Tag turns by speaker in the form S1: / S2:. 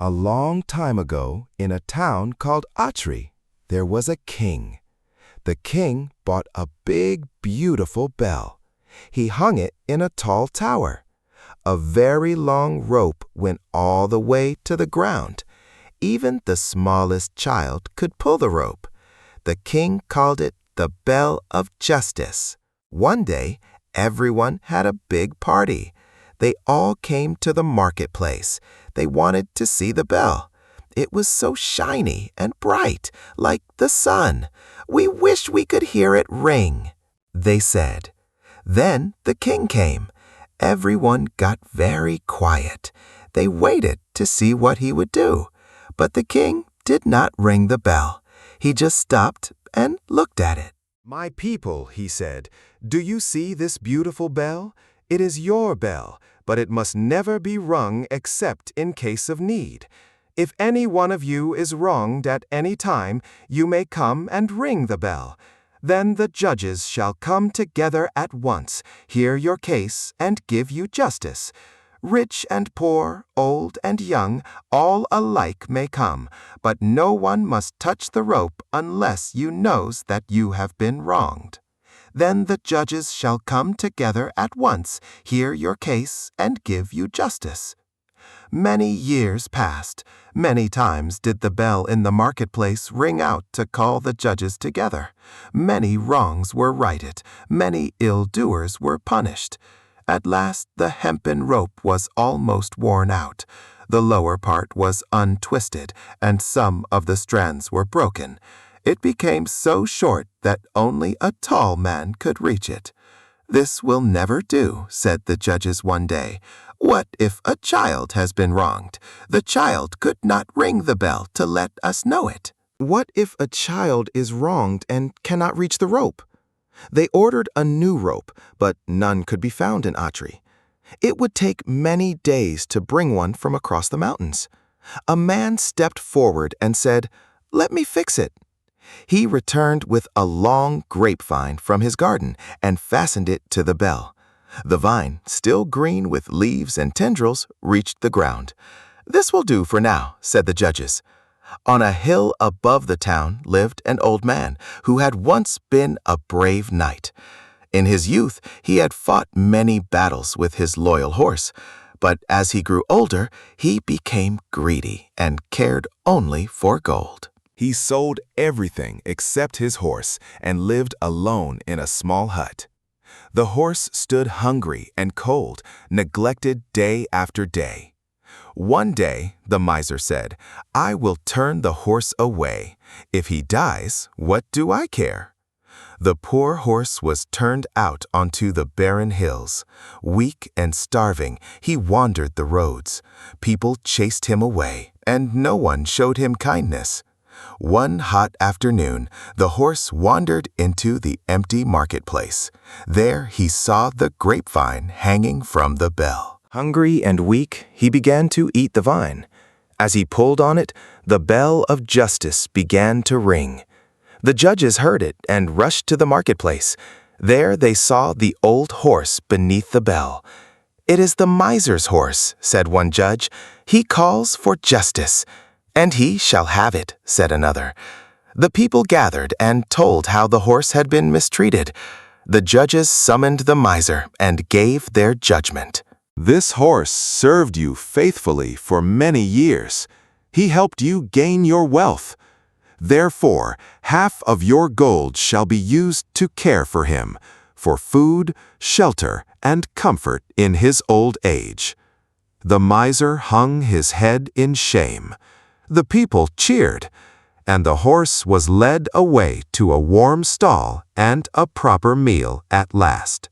S1: A long time ago, in a town called Atri, there was a king. The king bought a big, beautiful bell. He hung it in a tall tower. A very long rope went all the way to the ground. Even the smallest child could pull the rope. The king called it the Bell of Justice. One day, everyone had a big party. They all came to the marketplace. They wanted to see the bell. It was so shiny and bright, like the sun. "We wish we could hear it ring," they said. Then the king came. Everyone got very quiet. They waited to see what he would do. But the king did not ring the bell. He just stopped and looked at it.
S2: "My people," he said, "do you see this beautiful bell? It is your bell, but it must never be rung except in case of need. If any one of you is wronged at any time, you may come and ring the bell. Then the judges shall come together at once, hear your case, and give you justice. Rich and poor, old and young, all alike may come, but no one must touch the rope unless you knows that you have been wronged. Then the judges shall come together at once, hear your case, and give you justice." Many years passed. Many times did the bell in the marketplace ring out to call the judges together. Many wrongs were righted. Many ill-doers were punished. At last the hempen rope was almost worn out. The lower part was untwisted, and some of the strands were broken. It became so short that only a tall man could reach it. "This will never do," said the judges one day. "What if a child has been wronged? The child could not ring the bell to let us know it."
S1: What if a child is wronged and cannot reach the rope? They ordered a new rope, but none could be found in Atri. It would take many days to bring one from across the mountains. A man stepped forward and said, "Let me fix it." He returned with a long grapevine from his garden and fastened it to the bell. The vine, still green with leaves and tendrils, reached the ground. "This will do for now," said the judges. On a hill above the town lived an old man who had once been a brave knight. In his youth, he had fought many battles with his loyal horse. But as he grew older, he became greedy and cared only for gold.
S2: He sold everything except his horse and lived alone in a small hut. The horse stood hungry and cold, neglected day after day. One day, the miser said, "I will turn the horse away. If he dies, what do I care?" The poor horse was turned out onto the barren hills. Weak and starving, he wandered the roads. People chased him away, and no one showed him kindness. One hot afternoon, the horse wandered into the empty marketplace. There he saw the grapevine hanging from the bell.
S1: Hungry and weak, he began to eat the vine. As he pulled on it, the bell of justice began to ring. The judges heard it and rushed to the marketplace. There they saw the old horse beneath the bell. "It is the miser's horse," said one judge. "He calls for justice." "And he shall have it," said another. The people gathered and told how the horse had been mistreated. The judges summoned the miser and gave their judgment.
S2: "This horse served you faithfully for many years. He helped you gain your wealth. Therefore, half of your gold shall be used to care for him, for food, shelter, and comfort in his old age." The miser hung his head in shame. The people cheered, and the horse was led away to a warm stall and a proper meal at last.